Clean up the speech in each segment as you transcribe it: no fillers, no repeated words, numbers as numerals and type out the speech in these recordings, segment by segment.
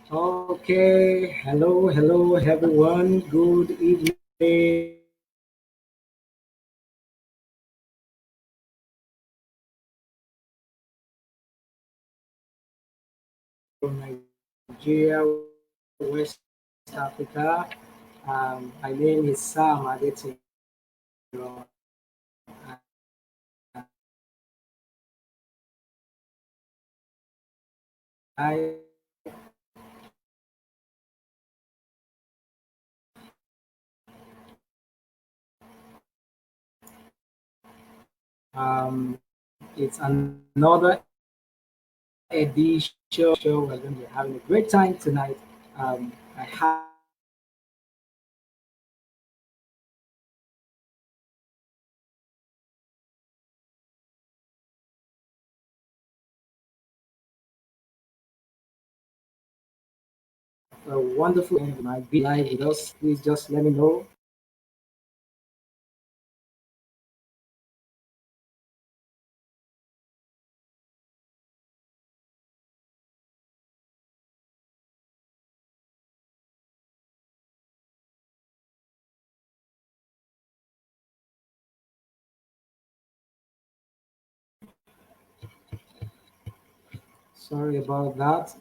Okay, hello, everyone. Good evening from Nigeria, West Africa. My name is Sam Adedolapo. I it's another edition. We're going to be having a great time tonight. I have a wonderful and might be live with us. Please just let me know. Sorry about that.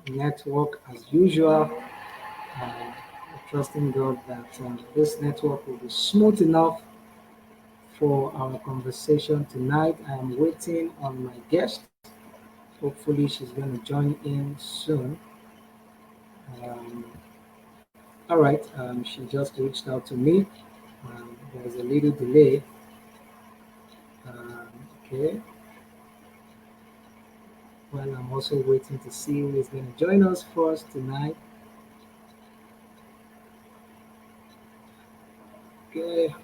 Network as usual. Trusting God that this network will be smooth enough for our conversation tonight. I am waiting on my guest. Hopefully, she's going to join in soon. Um, all right, she just reached out to me. There's a little delay. Okay, well, I'm also waiting to see who is going to join us first tonight. Okay,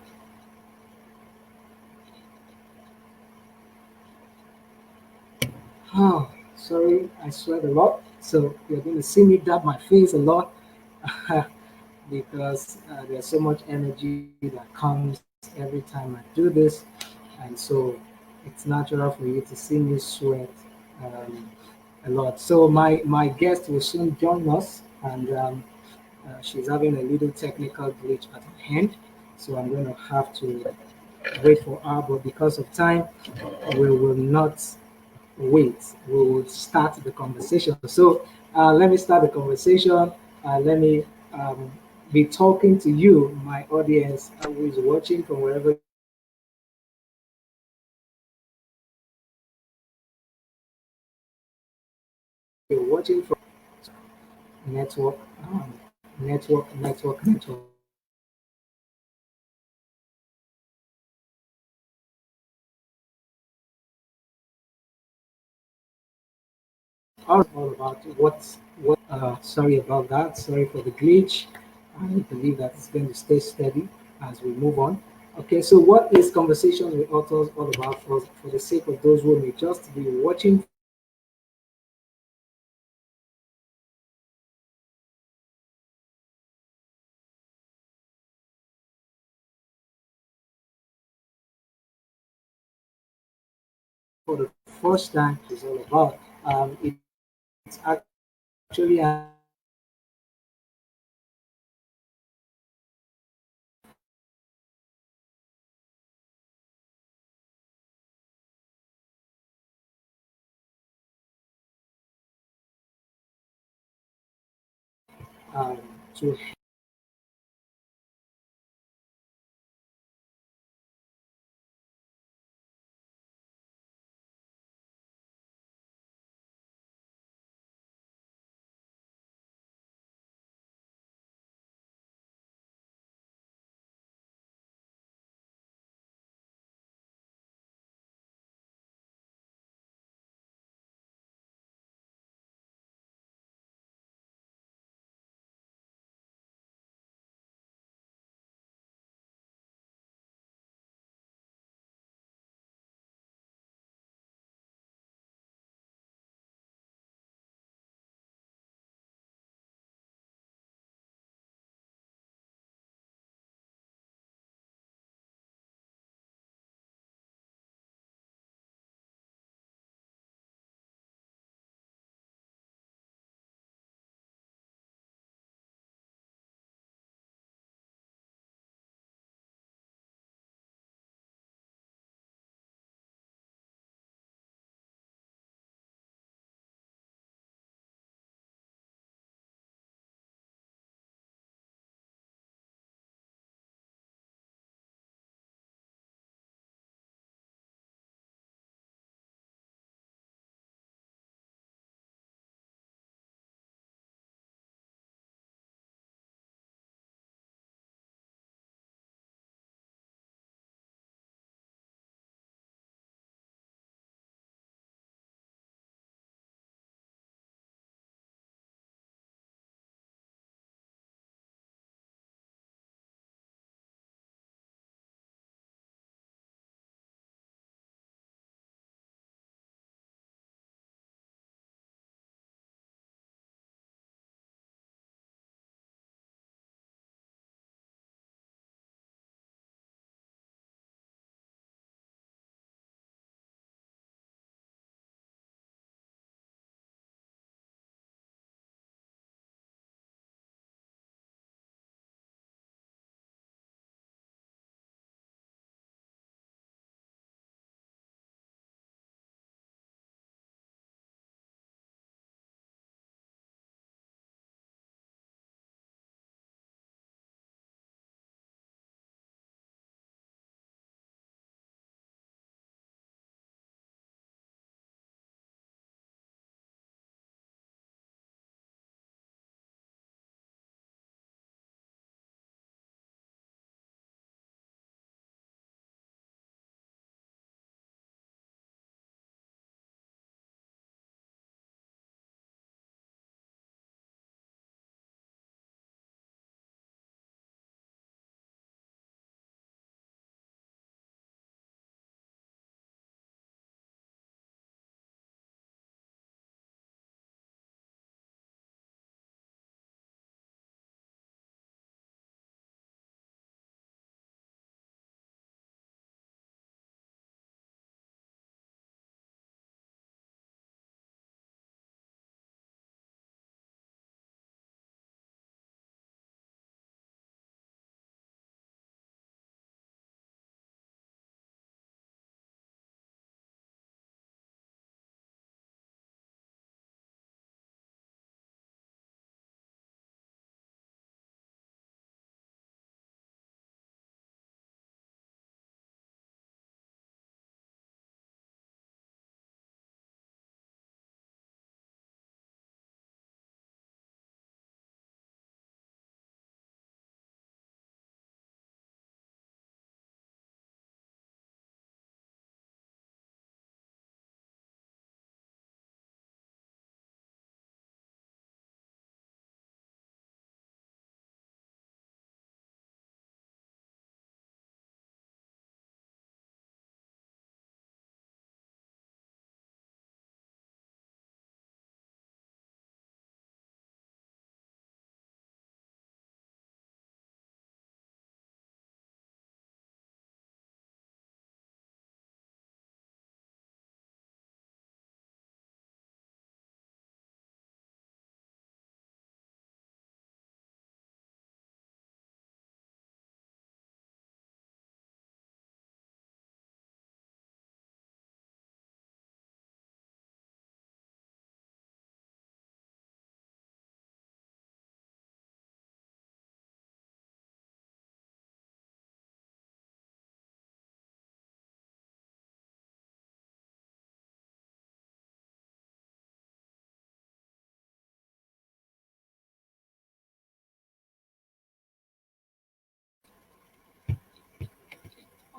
oh, sorry, I sweat a lot. So you're going to see me dab my face a lot. Because there's so much energy that comes every time I do this, and so it's natural for you to see me sweat um, a lot. So my guest will soon join us, and she's having a little technical glitch at her hand, so I'm going to have to wait for her. But because of time, we will not wait. We will start the conversation. So let me start the conversation. Let me um, be talking to you, my audience, who is watching from wherever you're watching from. Network, network. All about what. Sorry about that. Sorry for the glitch. I believe that it's going to stay steady as we move on. Okay, so what is conversation with authors all about for the sake of those who may just be watching for the first time is all about. It's actually um, to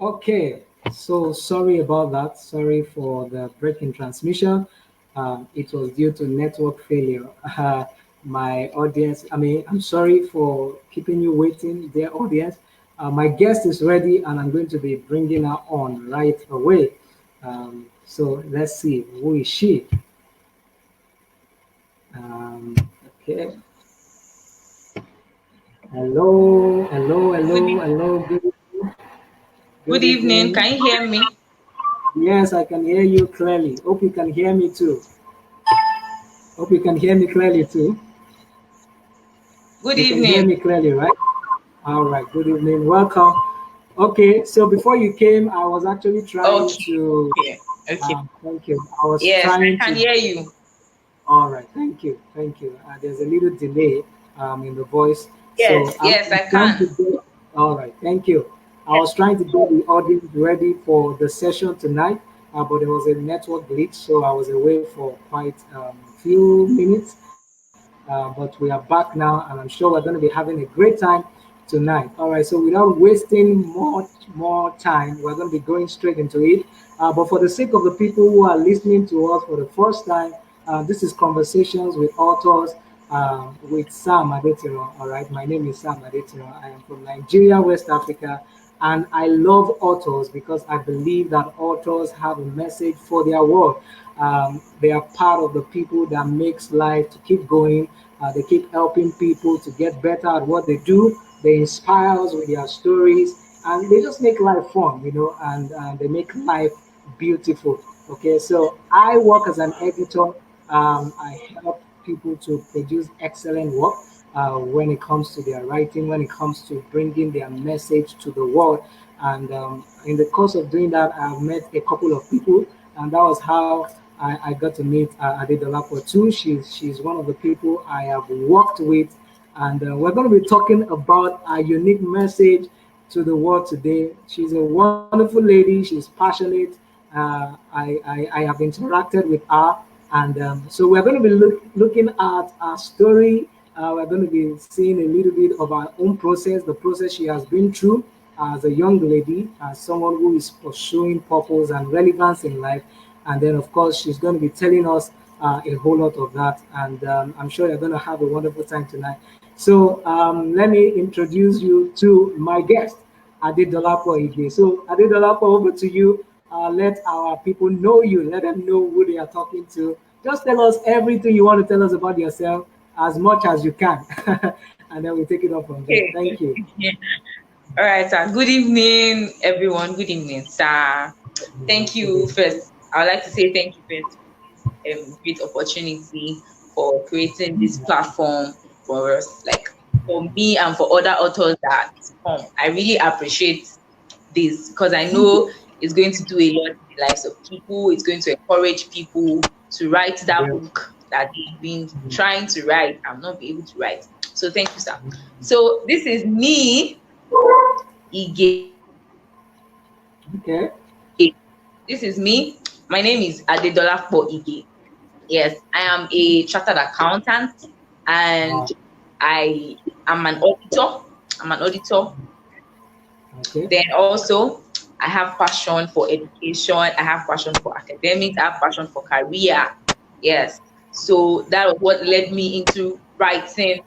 Okay, so sorry about that. Sorry for the break in transmission. It was due to network failure. My audience, I'm sorry for keeping you waiting, dear audience. My guest is ready, and I'm going to be bringing her on right away. So let's see, who is she? Um, okay. Hello, hello, Good, hello, hello. Good good evening. evening. Can you hear me? Yes, I can hear you clearly. Hope you can hear me too. Hope you can hear me clearly too. Good You can hear evening. me clearly, right? All right. Good evening. Welcome. Okay. So before you came, I was actually trying Okay. to. Okay. Thank you. I was Yes, trying I can to. hear you. All right. Thank you. Thank you. There's a little delay in the voice, so Yes, yes, I trying to can. get. All right. Thank you. I Yes. was trying to get the audience ready for the session tonight, but there was a network glitch, so I was away for quite a few minutes. But we are back now, and I'm sure we're going to be having a great time tonight. All right, so without wasting more time, we're going to be going straight into it. But for the sake of the people who are listening to us for the first time, this is Conversations with Authors with Sam Adetiro. All right, my name is Sam Adetiro. I am from Nigeria, West Africa, and I love authors because I believe that authors have a message for their world. They are part of the people that makes life to keep going. They keep helping people to get better at what they do. They inspire us with their stories, and they just make life fun, and they make life beautiful. Okay, so I work as an editor. I help people to produce excellent work when it comes to their writing, when it comes to bringing their message to the world. And in the course of doing that, I've met a couple of people, and that was how I got to meet Adedolapo too. She's one of the people I have worked with, and we're going to be talking about a unique message to the world today. She's a wonderful lady. She's passionate. I have interacted with her, and so we're going to be looking at our story. We're going to be seeing a little bit of our own process, the process she has been through as a young lady, as someone who is pursuing purpose and relevance in life. And then, of course, she's going to be telling us a whole lot of that. And I'm sure you're going to have a wonderful time tonight. So let me introduce you to my guest, Adedolapo Ige. So, Adedolapo, over to you. Let our people know you. Let them know who they are talking to. Just tell us everything you want to tell us about yourself as much as you can. And then we take it up from there. Okay. Thank you. All right, sir. Good evening, everyone. Good evening, sir. Thank you first. I would like to say thank you first for this great opportunity for creating this platform for us, like for me and for other authors that come. I really appreciate this because I know it's going to do a lot in the lives of people. It's going to encourage people to write that Yes. book that they've been trying to write and not be able to write. So thank you, sir. So this is me, Ige. Okay. This is me. My name is Adedolapo Ige. Yes, I am a chartered accountant and I am an auditor. I'm an auditor. Okay. Then also, I have passion for education. I have passion for academics. I have passion for career. Yes. So that was what led me into writing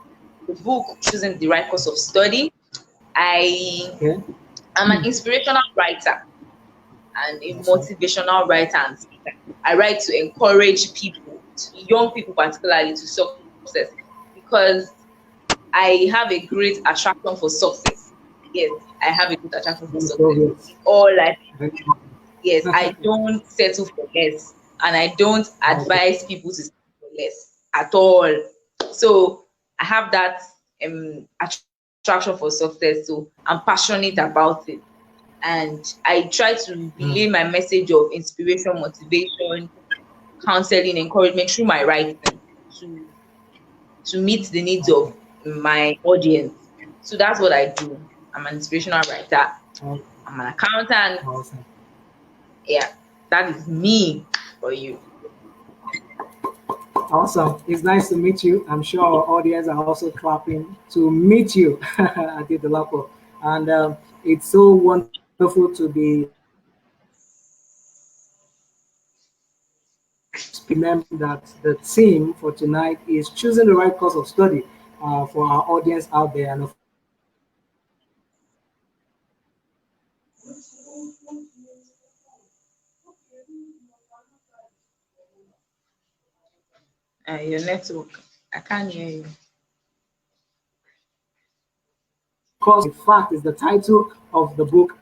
the book, choosing the right course of study. I Okay. am an inspirational writer and a Awesome. motivational writer and speaker. I write to encourage people, young people particularly, to success because I have a great attraction for success. Yes, I have a good attraction for That's success. obvious. In all life, Very yes, I don't settle for less, and I don't awesome. advise people to settle for less at all. So I have that attraction for success. So I'm passionate about it, and I try to relay my message of inspiration, motivation, counseling, encouragement through my writing to to meet the needs Awesome. of my audience. So that's what I do. I'm an inspirational writer. Awesome. I'm an accountant. Awesome. Yeah, that is me for you. Awesome. It's nice to meet you. I'm sure our audience are also clapping to meet you. I did the lapo. And it's so wonderful wonderful to be remember that the theme for tonight is choosing the right course of study for our audience out there. And of course, I know that Your network. I can't hear you. course, in fact, is the title of the book.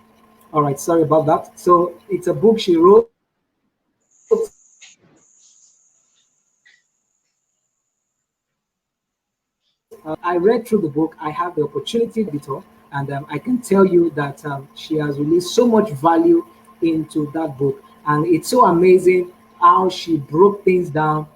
All right, sorry about that. So it's a book she wrote. I read through the book. I have the opportunity to read it, and I can tell you that she has released so much value into that book, and it's so amazing how she broke things down.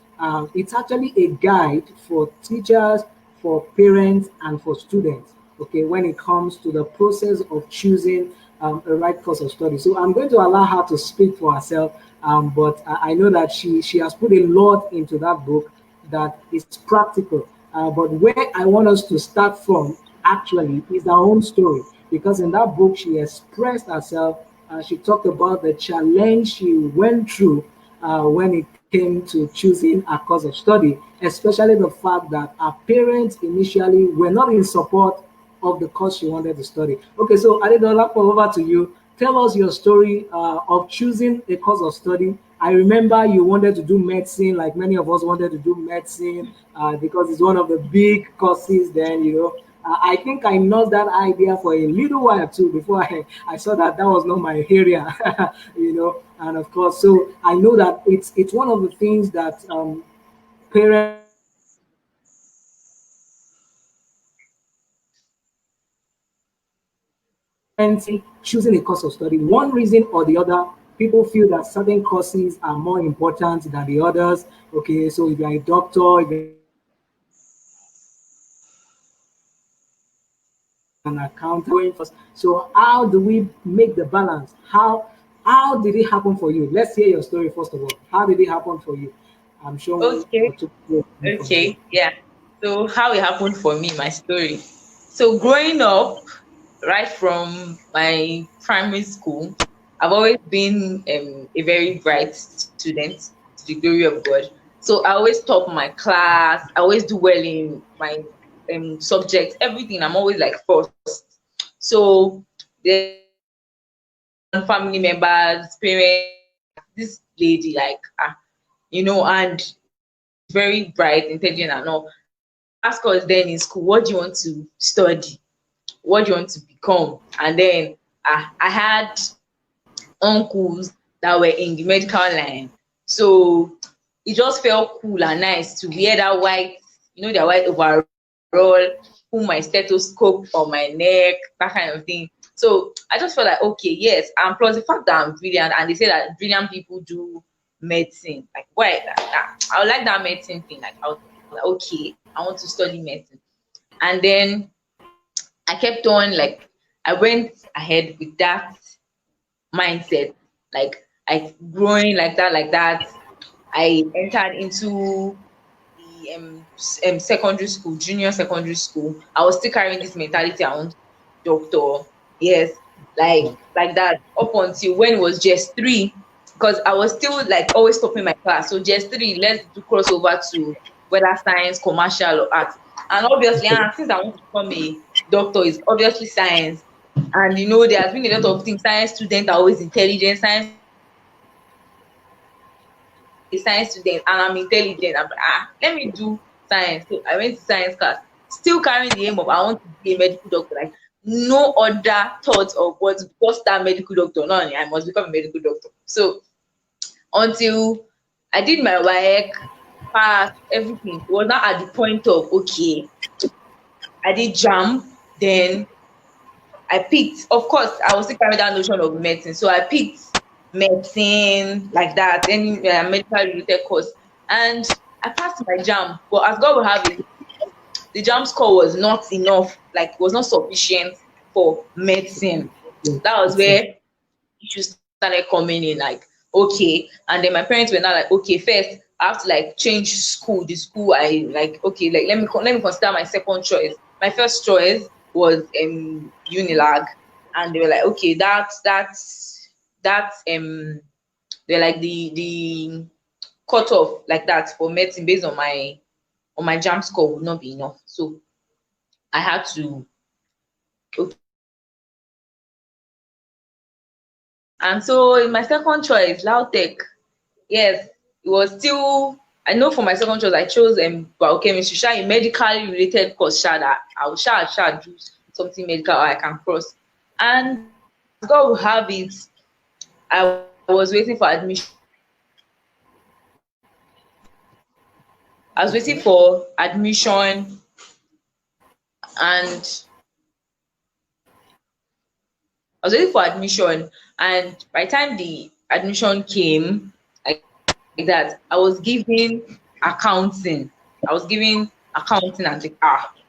It's actually a guide for teachers, for parents, and for students. Okay, when it comes to the process of choosing a right course of study. So I'm going to allow her to speak for herself, but I know that she has put a lot into that book that is practical. But where I want us to start from actually is her own story, because in that book she expressed herself. She talked about the challenge she went through when it came to choosing a course of study, especially the fact that her parents initially were not in support of the course she wanted to study. Okay, so Adedolapo, over to you. Tell us your story of choosing a course of study. I remember you wanted to do medicine, like many of us wanted to do medicine because it's one of the big courses then, you know. I think I nursed that idea for a little while too before I saw that that was not my area, you know. And of course, so I know that it's one of the things that parents choosing a course of study. One reason or the other, people feel that certain courses are more important than the others. Okay, so if you're a doctor, if you're an accountant, so how do we make the balance? How did it happen for you? Let's hear your story first of all. How did it happen for you? I'm sure one Okay. or two people from there. Okay. Yeah. So how it happened for me, my story. So growing up, right from my primary school, I've always been a very bright student to the glory of God. So I always top my class. I always do well in my subjects, everything. I'm always like first. So there's one family members, parents, this lady like and she's very bright, intelligent and all. And they ask us then in school, what do you want to study? What do you want to become? And then I had uncles that were in the medical line. So it just felt cool and nice to wear that white, their white overall, put my stethoscope on my neck, that kind of thing. So I just felt like, okay, yes, and plus the fact that I'm brilliant, and they say that brilliant people do medicine. Like, why? I would like that medicine thing. Like, I was like, okay, I want to study medicine. And then I kept on, like, I went ahead with that mindset, like I growing like that. I entered into the secondary school, junior secondary school. I was still carrying this mentality. I want to be a doctor. Yes, like that up until when it was just three, because I was still like always stopping my class. So just three, let's do crossover to whether science, commercial, or art. And obviously, Okay. since I want to become a doctor, is obviously science. And there has been a lot of things. Science students are always intelligent. Science students are always smart. So I'm a science student and I'm intelligent. I'm like, let me do science. So I went to science class, still carrying the aim of I want to be a medical doctor. Like no other thought of what just that medical doctor. No, I must become a medical doctor. So until I did my work, passed everything, it was not at the point of okay, I did jump, then I picked, of course, I was still carrying that notion of medicine. So I picked medicine like that, any medical related course. And I passed my jam. But as God will have it, the jam score was not enough, like it was not sufficient for medicine. Yeah, That was it's a, where issues started coming in, like, okay. And then my parents were now like, okay, first I have to like change school. The school I like, okay, like let me consider my second choice. My first choice was Unilag, and they were like, okay, that's they're like the cutoff like that for medicine based on my jam score would not be enough. So I had to, okay, and so in my second choice, Lautech, yes, it was still, I know for my second choice I chose biochemistry, sha, a medically related course, sha, that I will sha do something medical or I can cross. And as God will have it, I was waiting for admission. I was waiting Okay. for admission, and I was waiting for admission, and by the time the admission came, like that, I was giving accounting. I was giving accounting and like,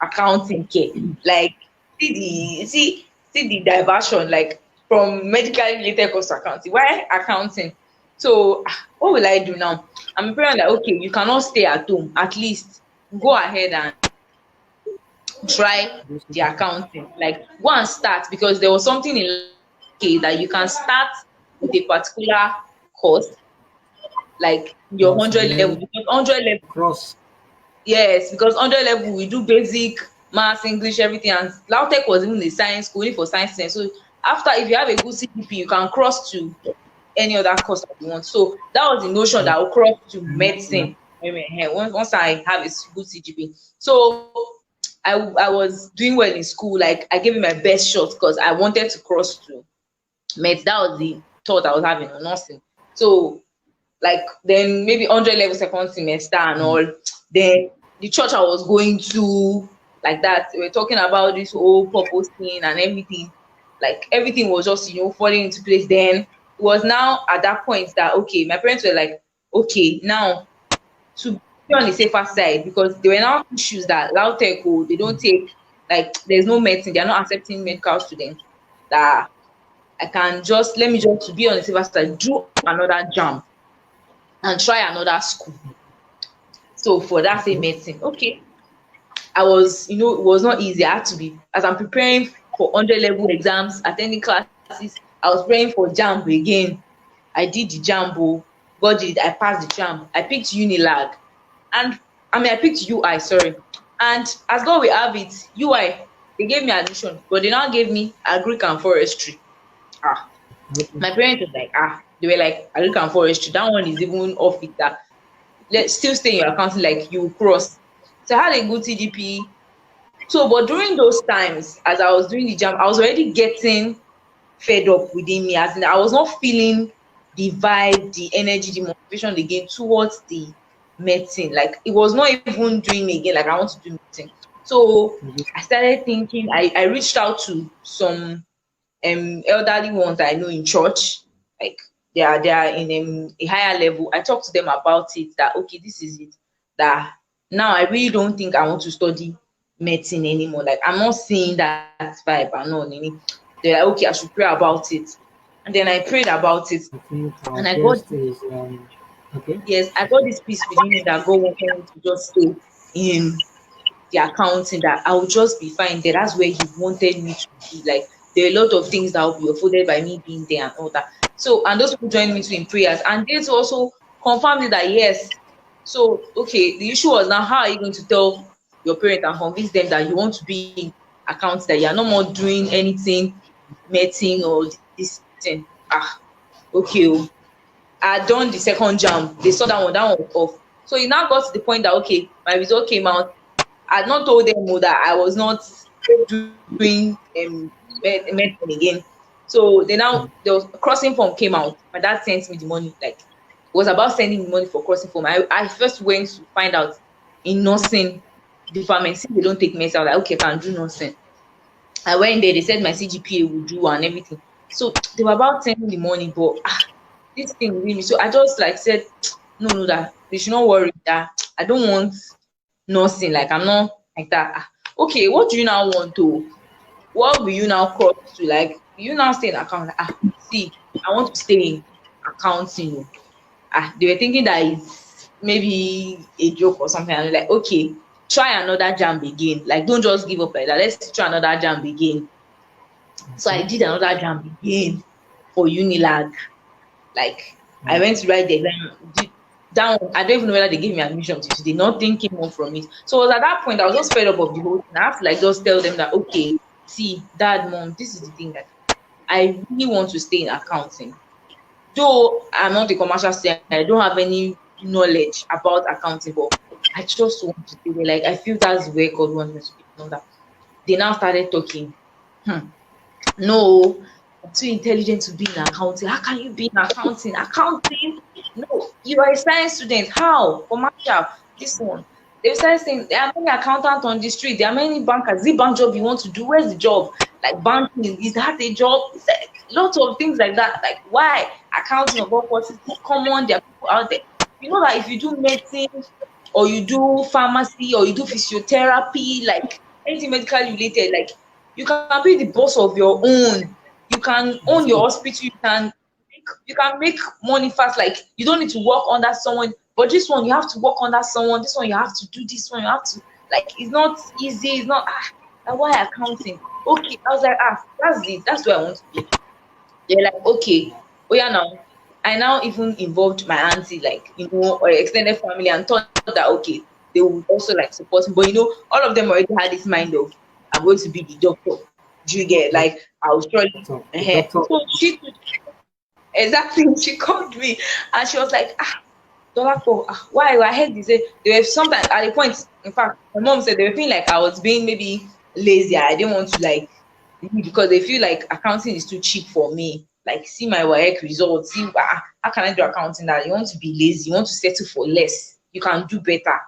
accounting care. Like, see the diversion, like from medically related course to accounting. Why accounting? So what will I do now? I'm a parent like, okay, you cannot stay at home. At least go ahead and try Do the something. accounting. Like, go and start, because there was something in okay that you can start with a particular course, like your Course, and 100 level, then because 100 level, cross. yes, because 100 level we do basic maths, English, everything. And Lautech was even a science school, only for science students. So after, if you have a good CGP, you can cross to any other course that you want. So that was the notion that Yeah. I will cross to Yeah. medicine. Once I have a good CGP. So I was doing well in school. Like, I gave it my best shot because I wanted to cross to med. That was the thought I was having on nursing. So, like, then maybe 100 level second semester and Mm. all. Then the church I was going to, like that, we were talking about this whole purpose thing and everything. Like, everything was just, falling into place. Then it was now at that point that, okay, my parents were like, okay, now to be on the safer side, because there were now issues that Lautech, they don't take, like, there's no medicine, they're not accepting medical students, that I can just, let me just, to be on the safer side, do another jam and try another school. So for that same Okay. medicine, okay, I was, it was not easy. I had to be, as I'm preparing for 100 level exams, attending classes, I was praying for JAMB again. I did the JAMB. God did it. I passed the JAMB. I picked Unilag. And I picked UI, sorry. And as God will have it, UI, they gave me admission, but they now gave me agric and forestry. Ah, Okay. my parents were like, they were like, agric and forestry, that one is even off it. That let still stay in your accounting, like you cross. So I had a good TDP. So, but during those times, as I was doing the jam, I was already getting fed up within me, as in I was not feeling the vibe, the energy, the motivation again towards the medicine. Like, it was not even doing me again, like I want to do medicine. So Mhm. I started thinking, I reached out to some elderly ones that I know in church, like they are in a higher level. I talked to them about it, that okay, this is it. That now I really don't think I want to study medicine anymore. Like, I'm not seeing that vibe and all. They're like, okay, I should pray about it. And then I prayed about it, I think our and I got, guest is okay. yes, I got this peace within me that God wanted me to just stay in the accounting, that I will just be fine there. That's where he wanted me to be. Like, there are a lot of things that will be afforded by me being there and all that. So, and those people joined me too in prayers, and they too also confirmed it that yes. So, okay, the issue was now, how are you going to tell your parents and convince them that you want to be in accounts, that you are no more doing anything medicine or this thing? Okay. I had done the second jam. They saw that one was off. So it now got to the point that okay, my result came out. I had not told them that I was not doing medicine again. So they now, Mm. the crossing form came out. My dad sent me the money. Like, it was about sending me money for crossing form. I first went to find out in nursing department, since they don't take medicine. I was like, okay, I can do nursing. I went there, they said my CGPA would do and everything. So they were about sending the money, but this thing really. So I just like said, no, no, that they should not worry, that I don't want nursing. Like, I'm not like that. Okay, what do you now want to? What will you now cross to? Like, will you now stay in accounting? See, I want to stay in accounting. They were thinking that it's maybe a joke or something. And they're like, okay, try another jam again. Like, don't just give up like that. Let's try another jam again. So I Okay. did another jam again for Unilag. Like I went to write the exam. That one, I don't even know whether they gave me admission to today. Nothing came up from it. So it was at that point I was just fed up of the whole thing. I have to like just tell them that okay, see, dad, mom, this is the thing that I really want to stay in accounting. Though I'm not a commercial student, I don't have any knowledge about accounting, but I just want to stay there. Like I feel that's where God wants me to be. And all that. They now started talking. Hmm. No, I'm too intelligent to be in accounting. How can you be in accounting? Accounting? No, you are a science student. How? Commercial. This one. They started saying there are many accountants on the street. There are many bankers. The bank job you want to do? Where's the job? Like banking, is that a job? It's like, lots of things like that. Like why accounting of all courses is common? There are people out there. You know that if you do medicine or you do pharmacy or you do physiotherapy, like anything medical related, like you can be the boss of your own. You can own That's your good. hospital. You can make money fast. Like you don't need to work under someone. But this one you have to work under someone. This one you have to do this one. You have to like it's not easy. It's not like why accounting? Okay, I was like that's it. That's where I want to be. They're like okay, oh yeah now. I now even involved my auntie, like or extended family, and thought that okay, they would also like support me. But all of them already had this mind of I'm going to be the doctor. Do you get The like I'll surely doctor. The uh doctor. so exactly she called me and she was like, Dolapo, why I heard they say they were sometimes at the point, in fact, my mom said they were feeling like I was being maybe lazy. I didn't want to like because they feel like accounting is too cheap for me. Like see my work results, see how can I do accounting that you want to be lazy, you want to settle for less, you can do better.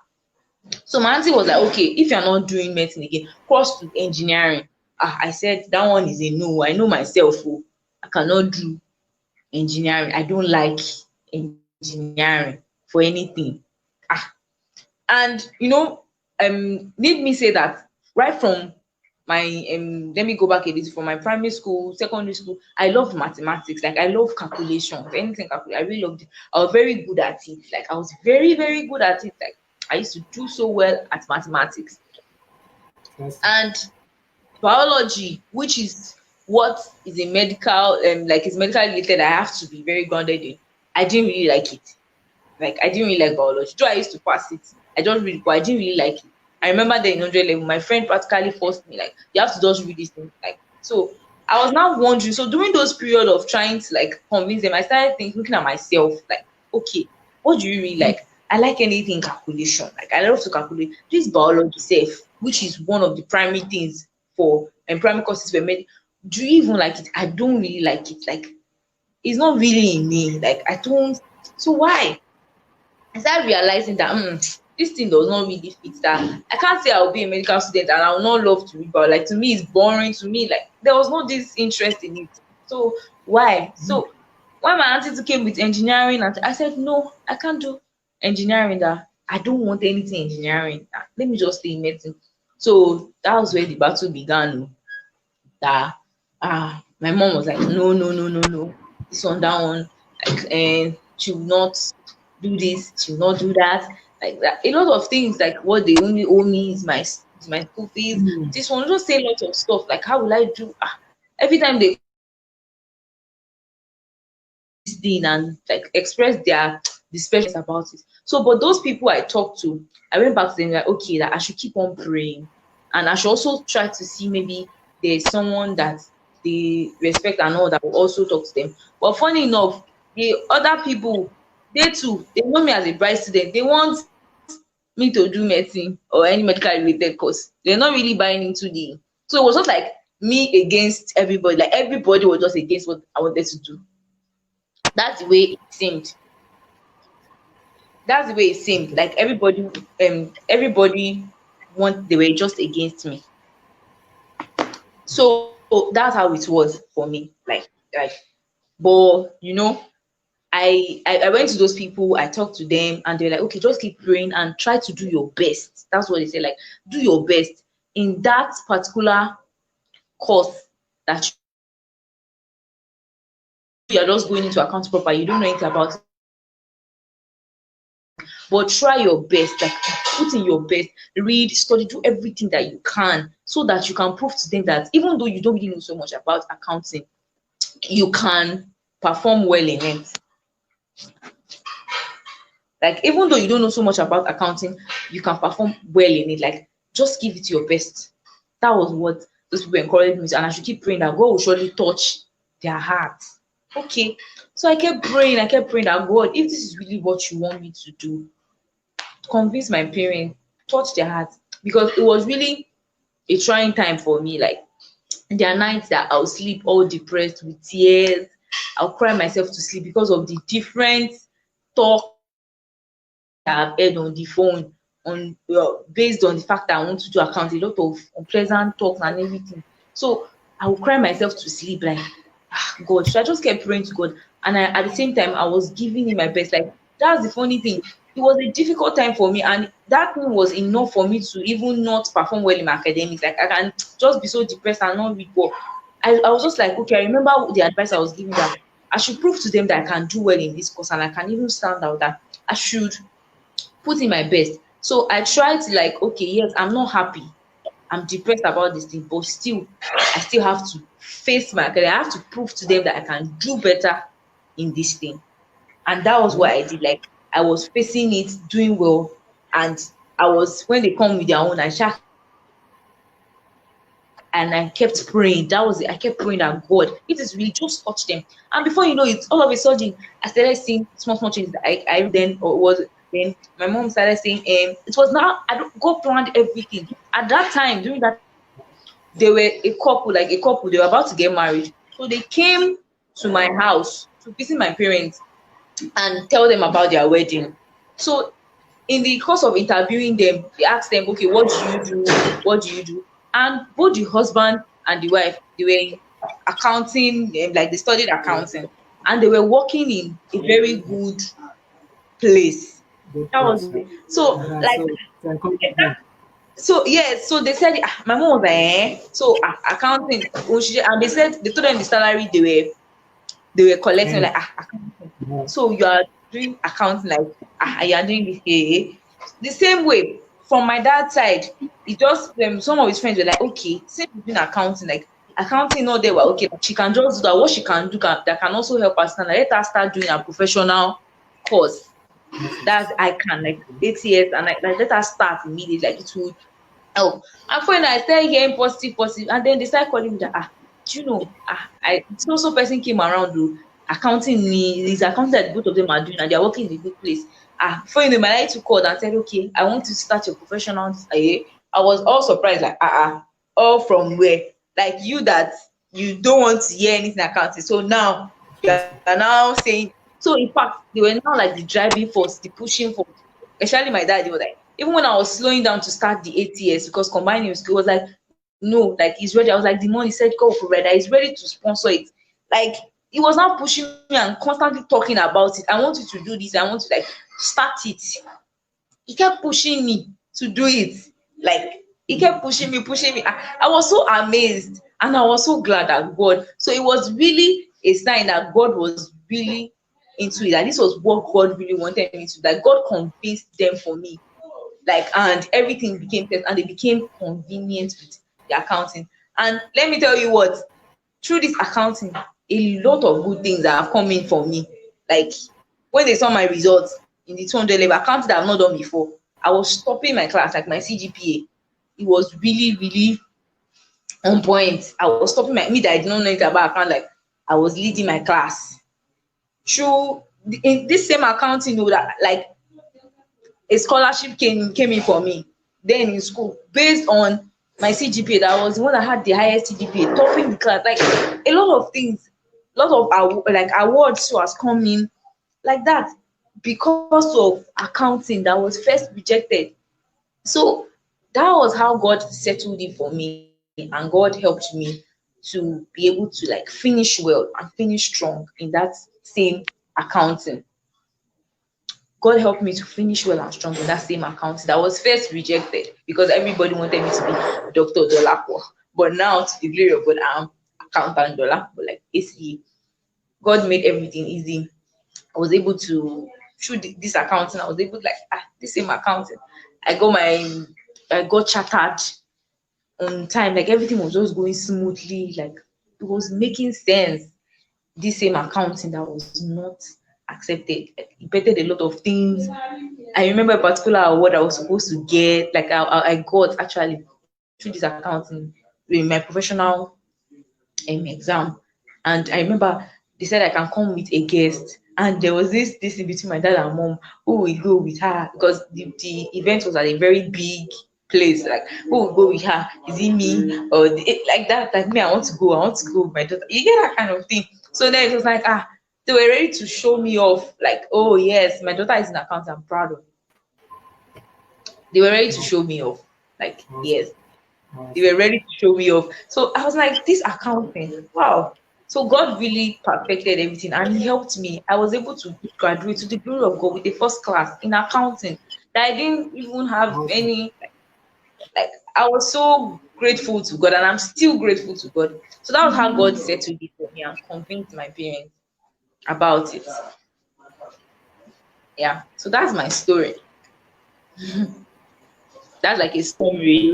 So my auntie was like, okay, if you're not doing medicine again, cross to engineering. I said that one is a no. I know myself. Oh, I cannot do engineering. I don't like engineering for anything. Ah, and need me say that right from my let me go back a little from my primary school, secondary school, I love mathematics. Like I love calculations, anything I really loved it. I was very good at it. Like I was very, very good at it. Like I used to do so well at mathematics. That's And biology, which is what is a medical like is medical related, I have to be very grounded in. I didn't really like it. Like I didn't really like biology. Though I used to pass it, I just read it, but I didn't really like it. I remember then in 100 level, my friend practically forced me, like, you have to just read this thing. Like, so I was now wondering. So during those period of trying to like convince them, I started thinking, looking at myself, like, okay, what do you really like? I like anything calculation. Like I love to calculate. This biology safe, which is one of the primary things for and primary courses for med. Do you even like it? I don't really like it. Like it's not really in me. Like I don't. So why? I started realizing that this thing does not really fit. That I can't say I'll be a medical student and I will not love to read, but like to me it's boring. To me, like there was not this interest in it. So why? So when my auntie came with engineering, and I said no, I can't do engineering. That I don't want anything engineering. Let me just stay in medicine. So that was where the battle began. That my mom was like, no, no, no, no, no, this one, that one, like, and she will not do this, she will not do that, like that. A lot of things, like what they only owe me is my school fees. This one just say lots of stuff. Like, how will I do? Every time they this thing and like express their displeasure about it. So, but those people I talked to, I went back to them like, okay, that I should keep on praying, and I should also try to see maybe there's someone that they respect and all that will also talk to them. But funny enough, the other people, they too, they know me as a bright student. They want me to do medicine or any medical related course. They're not really buying into the. So it was not like me against everybody. Like everybody was just against what I wanted to do. That's the way it seemed. That's the way it seemed. Like everybody want they were just against me. So that's how it was for me. Like but I went to those people, I talked to them, and they're like, okay, just keep praying and try to do your best. That's what they say, like, do your best in that particular course that you're just going into accounts proper, you don't know anything about it, but try your best, like put in your best, read, study, do everything that you can so that you can prove to them that even though you don't really know so much about accounting, you can perform well in it. Like even though you don't know so much about accounting, you can perform well in it. Like just give it your best. That was what those people encouraged me to, and I should keep praying that God will surely touch their hearts. Okay. So I kept praying that God, if this is really what you want me to do, convince my parents, touch their hearts. Because it was really a trying time for me. Like there are nights that I'll sleep all depressed with tears. I'll cry myself to sleep because of the different talks that I've heard on the phone on based on the fact that I want to do account, a lot of unpleasant talks and everything. So I will cry myself to sleep like, God. So I just kept praying to God, and at the same time I was giving him my best. Like that's the funny thing. It was a difficult time for me, and that thing was enough for me to even not perform well in my academics. Like I can just be so depressed and not read well. I was just like, okay, I remember the advice I was giving, that I should prove to them that I can do well in this course and I can even stand out, that I should put in my best. So I tried to like, okay, yes, I'm not happy. I'm depressed about this thing, but still, I still have to face my career. I have to prove to them that I can do better in this thing. And that was what I did. Like I was facing it, doing well, and I was when they come with their own, I sha and I kept praying. That was it. I kept praying that God, it is really just touch them. And before you know it, all of a sudden, I started seeing small changes. I then or was then my mom started saying, it was now I don't God planned everything. At that time, during that they were a couple, they were about to get married. So they came to my house to visit my parents and tell them about their wedding. So in the course of interviewing them, they asked them, okay, what do you do? What do you do? And both the husband and the wife, they were in accounting, like they studied accounting, and they were working in a very good place. Good That was place. so like So it's encouragement. so yes, so they said my mom was like, so accounting, and they said they told them the salary they were collecting And like accounting. yeah, So you are doing accounting like you are doing this the same way from my dad's side. It just some of his friends were like, okay, since you're doing accounting, like accounting not there, well, okay, she can just do that. What she can do that can also help us. And let her start doing a professional course. That's I can like 8 years and like let her start immediately. Like it would help. And when I started hearing positive, and then they started calling me that do you know I so person came around though accounting me is accounting that both of them are doing and they're working in a good place. Before you know my light called and said, okay, I want to start your professional. I was all surprised, like all from where? Like you that you don't want to hear anything accounting. So now you are now saying, so in fact they were now like the driving force, the pushing force. Especially my dad, he was like, even when I was slowing down to start the ATS because combining with school was like, no, like he's ready. I was like, the money said God will provide, that he's ready to sponsor it. Like he was now pushing me and constantly talking about it. I want you to do this, I want to like start it. He kept pushing me to do it. Like he kept pushing me. I was so amazed and I was so glad that God. So it was really a sign that God was really into it. That this was what God really wanted me to. That God convinced them for me. Like and everything became test and they became convenient with the accounting. And let me tell you what, through this accounting, a lot of good things that have come in for me. Like when they saw my results in the 200 level accounting that I've not done before, I was stopping my class, like my CGPA. It was really on point. I was stopping my me that I did not know anything about account, like I was leading my class. Through in this same accounting, that like a scholarship came in for me then in school based on my CGPA. That was the one that had the highest CGPA, topping the class. Like a lot of things, lot of like awards too has come in like that because of accounting that was first rejected. So that was how God settled it for me, and God helped me to be able to like finish well and finish strong in that same accounting. God helped me to finish well and strong in that same account that was first rejected because everybody wanted me to be Dr. Dolapo. But now, to the glory of God, I'm accountant Dolapo, like ACE. God made everything easy. I was able to, through this accounting, I was able to, like, this same accounting. I got chartered on time, like everything was just going smoothly, like it was making sense. This same accounting that was not accepted, like, it bettered a lot of things. I remember a particular award I was supposed to get, like I got actually through this accounting in my professional exam. And I remember they said I can come with a guest, and there was this in between my dad and mom, who will go with her, because the event was at a very big place. Like, who will go with her? Is it me or like that? Like, me, I want to go with my daughter. You get that kind of thing. So then it was like, they were ready to show me off. Like, oh yes, my daughter is an accountant. I'm proud of. They were ready to show me off. Like, Awesome. yes, they Awesome. were ready to show me off. So I was like, this accounting, wow. So God really perfected everything and He helped me. I was able to graduate to the glory of God with a first class in accounting that I didn't even have Awesome. any, like, I was so grateful to God, and I'm still grateful to God. So that was how God settled it for me and convinced my parents about it. Yeah. So that's my story. That's like a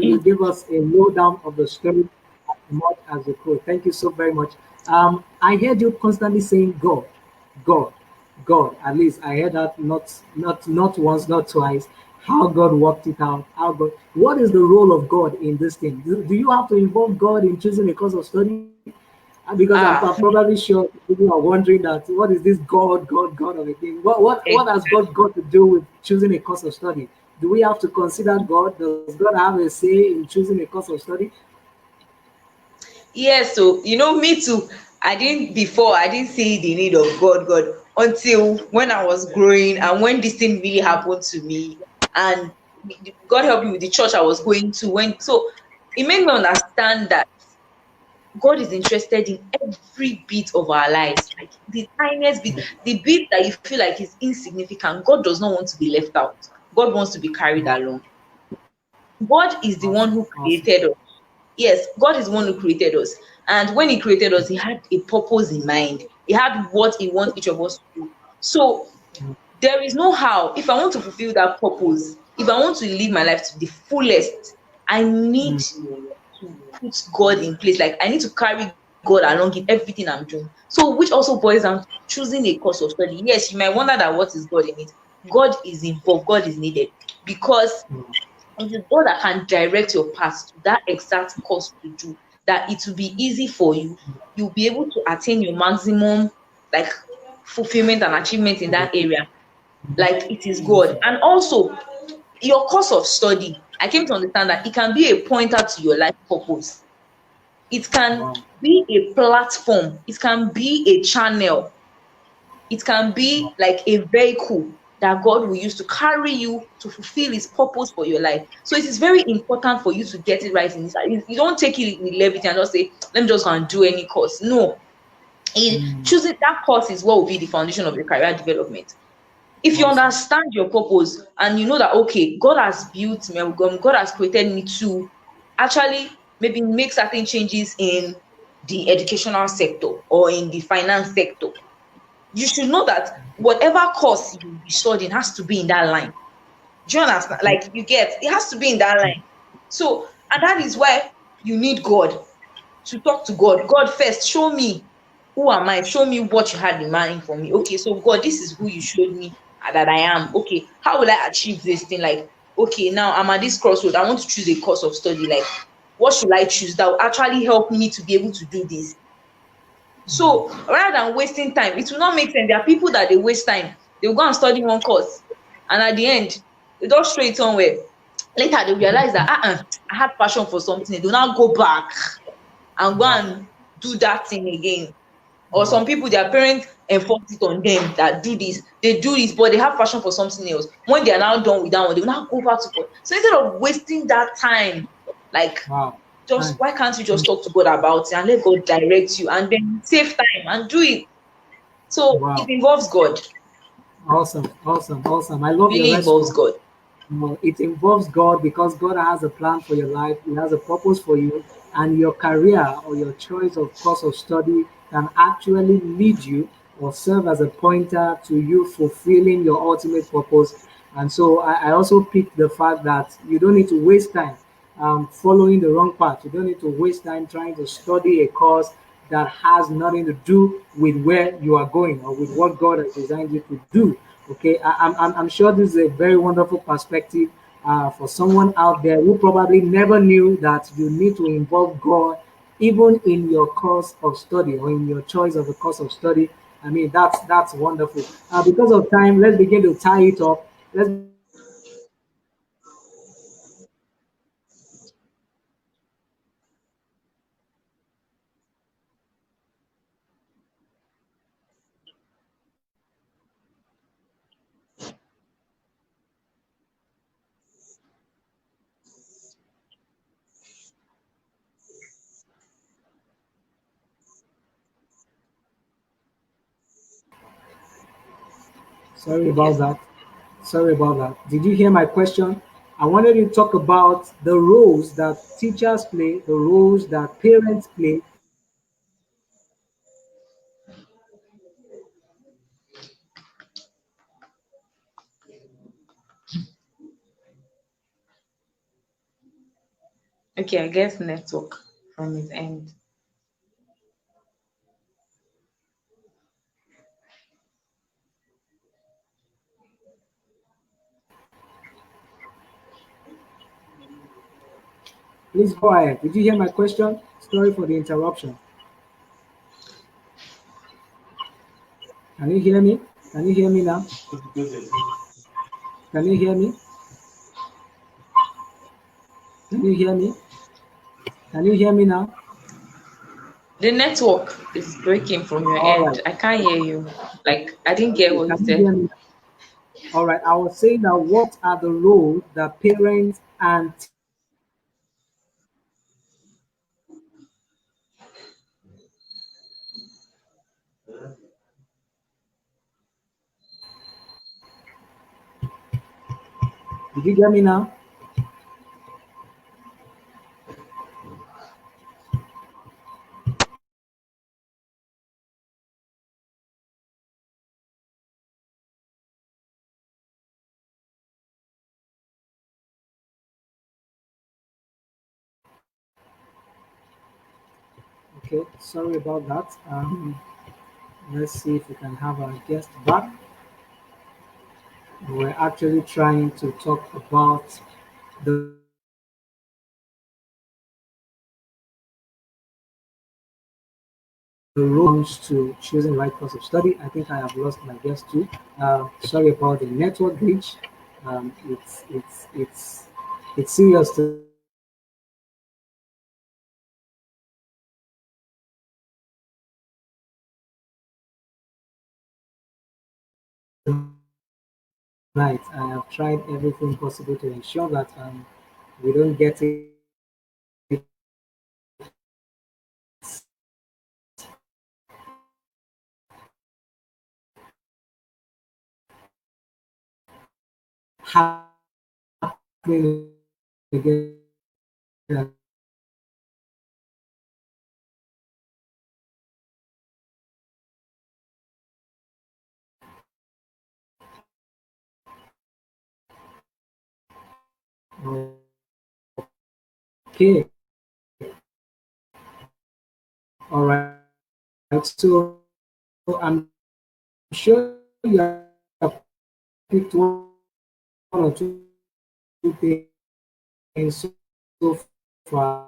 You summary. give us a lowdown of the story as much as you could. Thank you so very much. I heard you constantly saying God, God, God. At least I heard that not once, not twice. How God worked it out. How God. What is the role of God in this thing? Do you have to involve God in choosing a course of study? Because I'm Ah, probably sure people are wondering that what is this God of a thing? What has God got to do with choosing a course of study? Do we have to consider God? Does God have a say in choosing a course of study? yes, so me too. I didn't see the need of God until when I was growing and when this thing really happened to me. And God helped me with the church I was going to. It made me understand that God is interested in every bit of our lives, like the tiniest bit, the bit that you feel like is insignificant. God does not want to be left out. God wants to be carried Wow, along. God is the awesome, one who awesome. created us. Yes, God is the one who created us. And when He created us, He had a purpose in mind. He had what He wants each of us to do. So there is no how. If I want to fulfill that purpose, if I want to live my life to the fullest, I need Mm, to put God in place. Like, I need to carry God along in everything I'm doing. So, which also boils down to choosing a course of study. Yes, you might wonder that what is God in it? God is involved, God is needed, because mm, it is God that can direct your path to that exact course to do, that it will be easy for you. You'll be able to attain your maximum, like, fulfillment and achievement in that area. Like, it is God. awesome. And also, your course of study, I came to understand that it can be a pointer to your life purpose. It can Wow, be a platform, it can be a channel, it can wow, be like a vehicle that God will use to carry you to fulfill His purpose for your life. So it is very important for you to get it right in this. You don't take it with levity and just say, let me just go and do any course. No, mm, choosing that course is what will be the foundation of your career development. If you awesome. understand your purpose and you know that, okay, God has built me, God has created me to actually maybe make certain changes in the educational sector or in the finance sector, you should know that whatever course you be studying has to be in that line. Do you understand? Yeah, Like, you get, it has to be in that line. So, and that is why you need God, to talk to God. God, first, show me who am I? Show me what you had in mind for me. Okay, so God, this is who you showed me that I am. Okay, how will I achieve this thing? Like, okay, now I'm at this crossroad. I want to choose a course of study. Like, what should I choose that will actually help me to be able to do this? So rather than wasting time, it will not make sense. There are people that they waste time. They will go and study one course, and at the end, they just throw it somewhere. Later, they realize that I had passion for something. They do now go back and go wow, and do that thing again. Or wow, some people, their parents enforce it on them that they do this, but they have passion for something else. When they are now done with that one, they will now go back to God. So instead of wasting that time, like, wow. just Nice. why can't you just talk to God about it and let God direct you and then save time and do it? So it Wow. involves God. Awesome. Awesome. Awesome. I It love your really involves response. God. It involves God because God has a plan for your life. He has a purpose for you, and your career or your choice of course of study can actually lead you or serve as a pointer to you fulfilling your ultimate purpose. And so I also picked the fact that you don't need to waste time. following the wrong path. You don't need to waste time trying to study a course that has nothing to do with where you are going or with what God has designed you to do. Okay, I'm sure this is a very wonderful perspective for someone out there who probably never knew that you need to involve God even in your course of study or in your choice of a course of study. I mean, that's wonderful. Because of time, let's begin to tie it up. Let's begin to tie it up. Sorry about Yes. that. Sorry about that. Did you hear my question? I wanted to talk about the roles that teachers play, the roles that parents play. Okay, I guess network from his end. Please go ahead. Did you hear my question? Sorry for the interruption. Can you hear me? Can you hear me now? Can you hear me? Can you hear me? Can you hear me now? The network is breaking from your All right. end. I can't hear you. Like I didn't get Okay. what you Can you said. hear me? All right. I was saying that what are the roles that parents and did you get me now? Okay. Sorry about that. Let's see if we can have our guest back. We're actually trying to talk about the roles to choosing the right course of study. I think I have lost my guest too. Sorry about the network glitch. It's serious tonight. I have tried everything possible to ensure that we don't get it happening again and okay. All right. So I'm sure you have picked one or two things so far.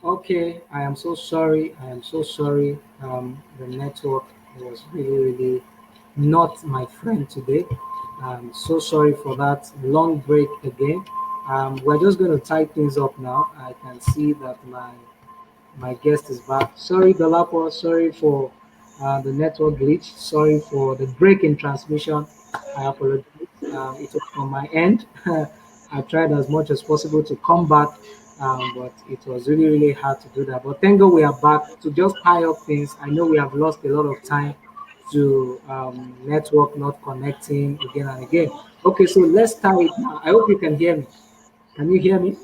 Okay, I am so sorry. I am so sorry. The network was really, really not my friend today. I'm so sorry for that long break again. We're just going to tie things up now. I can see that my guest is back. Sorry, Dolapo. Sorry for the network glitch. Sorry for the break in transmission. I apologize. It was from my end. I tried as much as possible to come back, but it was really, really hard to do that. But thank God we are back to just tie up things. I know we have lost a lot of time to network not connecting again and again. Okay, so let's tie it now. I hope you can hear me. Can you hear me?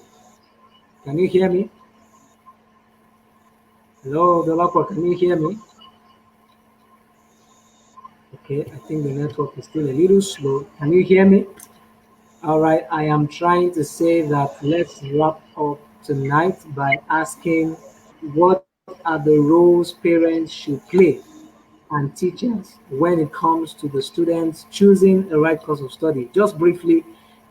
Can you hear me? Hello, Dolapo, can you hear me? Okay, I think the network is still a little slow. Can you hear me? All right, I am trying to say that let's wrap up tonight by asking what are the roles parents should play and teachers when it comes to the students choosing a right course of study. Just briefly,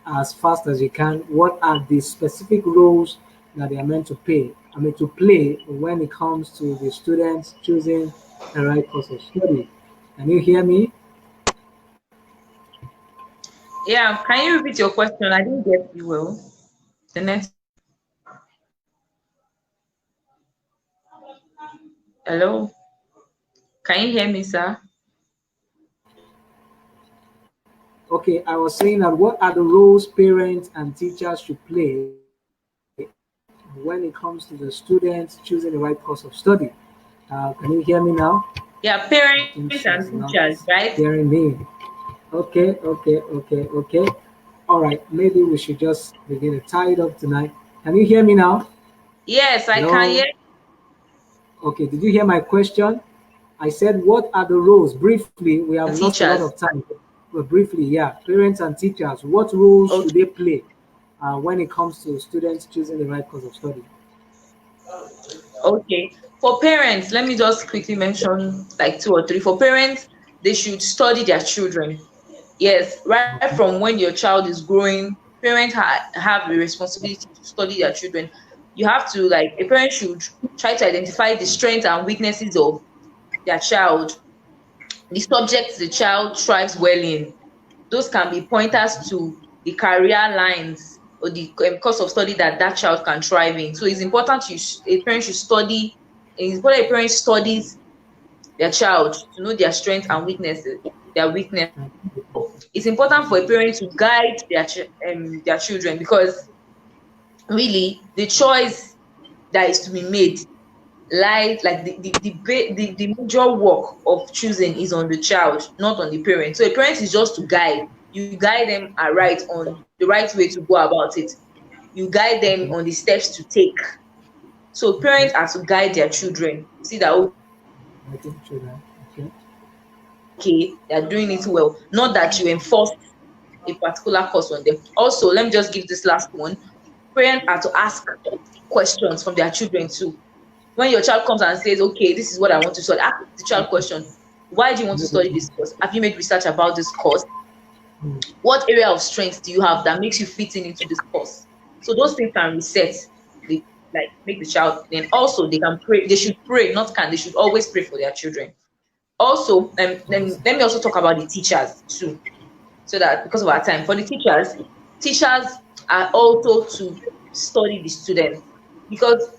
as fast as you can, what are the specific roles that they are meant to pay? I mean, to play when it comes to the students choosing a right course of study. Can you hear me? Yeah, can you repeat your question? I didn't get you well. The next, hello, can you hear me, sir? Okay, I was saying that what are the roles parents and teachers should play when it comes to the students choosing the right course of study? Can you hear me now? I Yeah, think she's parents not and teachers, hearing right? me. Okay. All right, maybe we should just begin to tie it up tonight. Can you hear me now? Yes, I can Hello? hear. Okay, did you hear my question? I said, what are the roles? Briefly, we have And lost a lot of teachers. time. But briefly, yeah, parents and teachers, what roles should Okay. they play when it comes to students choosing the right course of study? Okay. For parents, let me just quickly mention like two or three. For parents, they should study their children. Yes, right from when your child is growing, parents have a responsibility to study their children. You have to, like, a parent should try to identify the strengths and weaknesses of their child, the subjects the child thrives well in. Those can be pointers to the career lines or the course of study that that child can thrive in. So it's important a parent should study. It's important a parent studies their child to know their strengths and weaknesses. Their weakness. It's important for a parent to guide their children, because really the choice that is to be made lies, like the major work of choosing is on the child, not on the parent. So a parent is just to guide. You guide them aright on the right way to go about it. You guide them Okay, on the steps to take. So okay, parents are to guide their children, see that okay, they are doing I it think well, children. not Okay, that you enforce a particular course on them. Also, let me just give this last one. Parents are to ask questions from their children too. When your child comes and says, okay, this is what I want to study, ask the child question, why do you want to study this course? Have you made research about this course? What area of strength do you have that makes you fit in into this course? So those things can reset make the child. Then also they can pray. They should pray, not can. They should always pray for their children. Also, then let me awesome. also talk about the teachers too, so that because of our time. For the teachers are also to study the students, because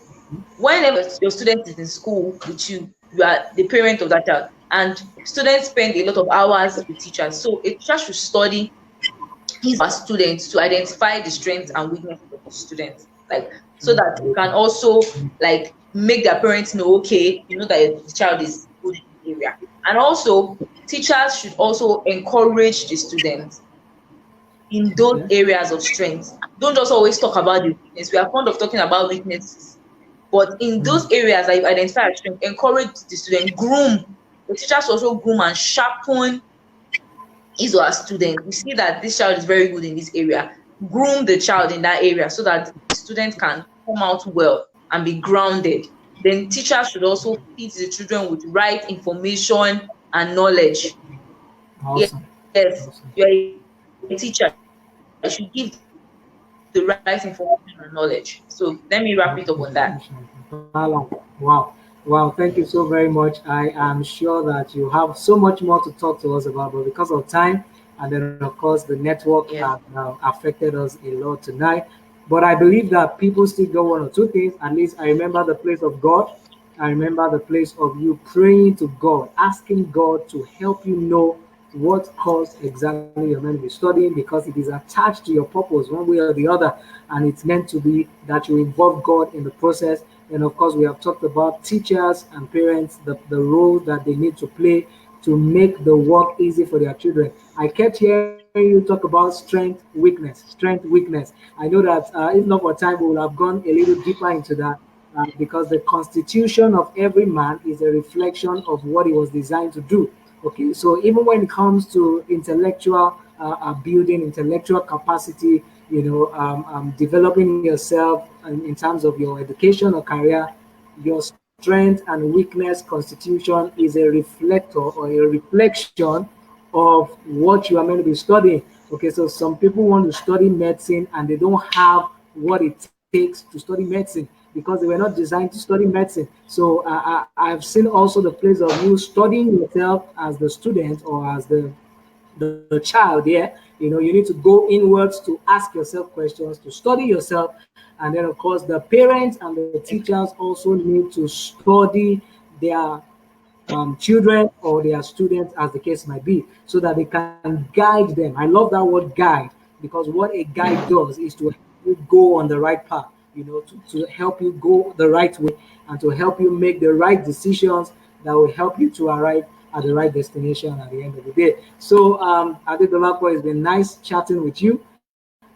whenever your student is in school with you are the parent of that child, and students spend a lot of hours with teachers. So a teacher should study his or her students to identify the strengths and weaknesses of the students, like, so that you can also, like, make their parents know, okay, you know that the child is good in this area. And also, teachers should also encourage the students in those Okay, areas of strength. Don't just always talk about the weakness. We are fond of talking about weaknesses, but in mm, those areas that you identify as strength, encourage the student, groom. The teachers also groom and sharpen his or her student. You see that this child is very good in this area. Groom the child in that area so that the student can come out well and be grounded. Then teachers should also feed the children with right information and knowledge. Yes, awesome, you're a awesome. teacher. You should give the right information and knowledge. So let me wrap it up on that. Okay, I appreciate that. Balance. Wow. Wow. Thank you so very much. I am sure that you have so much more to talk to us about, but because of time, and then of course the network Yeah. have affected us a lot tonight. But I believe that people still got one or two things. At least I remember the place of God. I remember the place of you praying to God, asking God to help you know what course exactly you're meant to be studying because it is attached to your purpose one way or the other, and it's meant to be that you involve God in the process. And of course, we have talked about teachers and parents, the role that they need to play to make the work easy for their children. I kept hearing you talk about strength, weakness. I know that if not for time, we will have gone a little deeper into that because the constitution of every man is a reflection of what he was designed to do. Okay, so even when it comes to intellectual building, intellectual capacity, developing yourself in terms of your education or career, your strength and weakness constitution is a reflector or a reflection of what you are meant to be studying. Okay, so some people want to study medicine and they don't have what it takes to study medicine because they were not designed to study medicine. So I've seen also the place of you studying yourself as the student or as the child here. You need to go inwards to ask yourself questions, to study yourself, and then of course the parents and the teachers also need to study their children or their students, as the case might be, so that they can guide them. I love that word guide because what a guide does is to help you go on the right path, to help you go the right way and to help you make the right decisions that will help you to arrive at the right destination at the end of the day. So, Adedolapo, it's been nice chatting with you.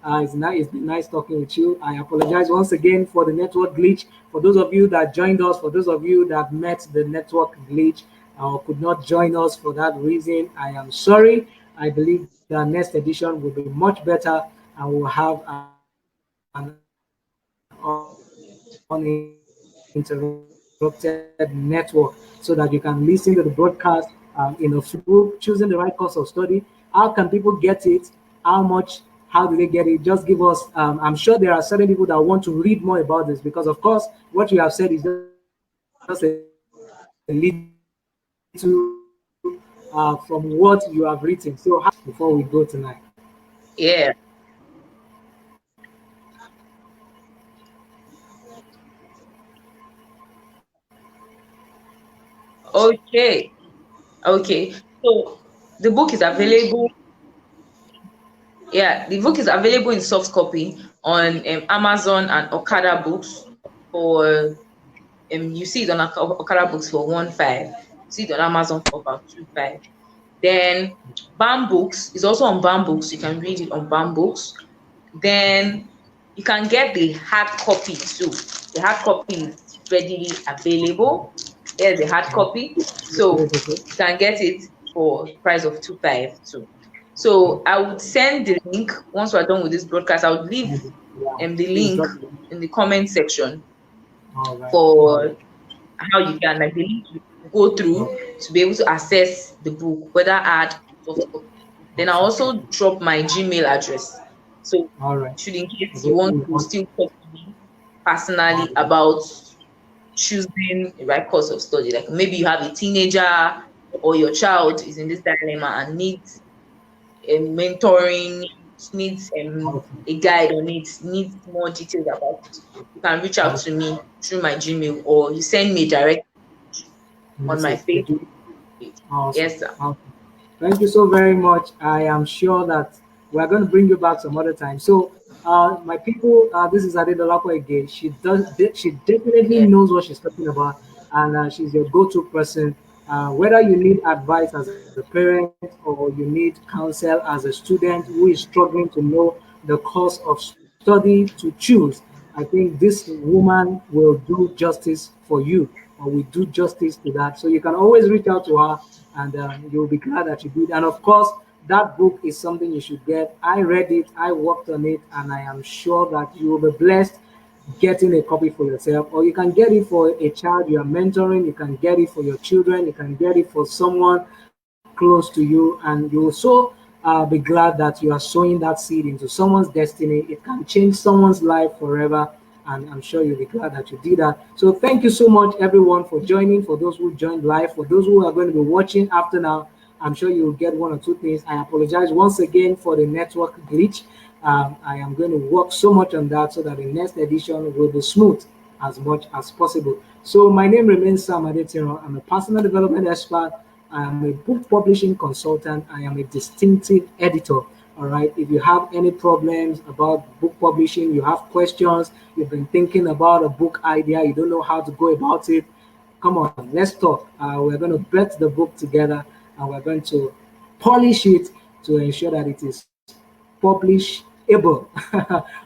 It's been nice talking with you. I apologize once again for the network glitch. For those of you that joined us, for those of you that met the network glitch or could not join us for that reason, I am sorry. I believe the next edition will be much better and we'll have an uninterrupted network so that you can listen to the broadcast in a flow, choosing the right course of study. How can people get it? How much? How do they get it? Just give us, I'm sure there are certain people that want to read more about this because, of course, what you have said is just a little from what you have written. So how can people get it? Just give us a little from what you have written before we go tonight. Yeah. Okay. Okay. So the book is available. Yeah, the book is available in soft copy on Amazon and Okada Books for you see it on Okada Books for 1.5. You see it on Amazon for about 2.5. Then BAM Books is also on BAM Books. You can read it on BAM Books. Then you can get the hard copy too. The hard copy is readily available. Here's the hard copy. So you can get it for price of 2.5 too. So I would send the link once we're done with this broadcast. I would leave Yeah, the please link drop it. in the comment section All right, all for right, how you can like the link to go all through to be able to access the book, whether hard or soft copy. Then I right. also drop my Gmail address. So All right. should in case you want Really to want- still talk to me all personally right. about choosing the right course of study, like maybe you have a teenager or your child is in this dilemma and needs mentoring, needs Awesome. a guide on it, needs more details about it, you can reach out to Awesome. me through my Gmail or you send me a direct on my Message. Facebook page. Awesome. Yes, sir. Awesome. Thank you so very much. I am sure that we're going to bring you back some other time. So, my people, this is Adedolapo Ige. She definitely Yeah. knows what she's talking about, and she's your go-to person. Whether you need advice as a parent or you need counsel as a student who is struggling to know the course of study to choose, I think this woman will do justice for you, or will do justice to that. So you can always reach out to her and you'll be glad that you did. And of course, that book is something you should get. I read it, I worked on it, and I am sure that you will be blessed getting a copy for yourself. Or you can get it for a child you are mentoring, you can get it for your children, you can get it for someone close to you, and you will so be glad that you are sowing that seed into someone's destiny. It can change someone's life forever. and I'm sure you'll be glad that you did that. So thank you so much, everyone, for joining. For those who joined live, for those who are going to be watching after now, I'm sure you'll get one or two things. I apologize once again for the network glitch. I am going to work so much on that so that the next edition will be smooth as much as possible. So my name remains Sam Adetiro. I'm a personal development expert. I am a book publishing consultant. I am a distinctive editor. All right. If you have any problems about book publishing, you have questions, you've been thinking about a book idea, you don't know how to go about it, come on, let's talk. We're going to bet the book together and we're going to polish it to ensure that it is publishable.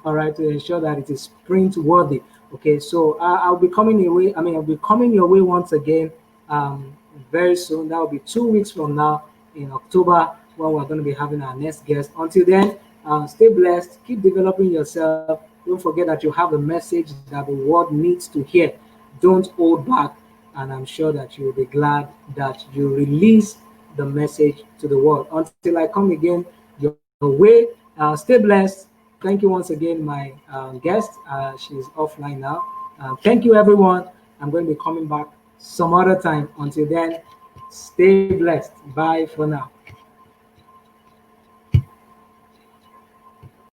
All right, to ensure that it is print worthy. Okay, so I'll be coming your way. I'll be coming your way once again very soon. That will be 2 weeks from now in October when we're going to be having our next guest. Until then, stay blessed, keep developing yourself. Don't forget that you have a message that the world needs to hear. Don't hold back, and I'm sure that you'll be glad that you release the message to the world. Until I come again your way, stay blessed. Thank you once again, my guest. She's offline now. Thank you, everyone. I'm going to be coming back some other time. Until then, stay blessed. Bye for now.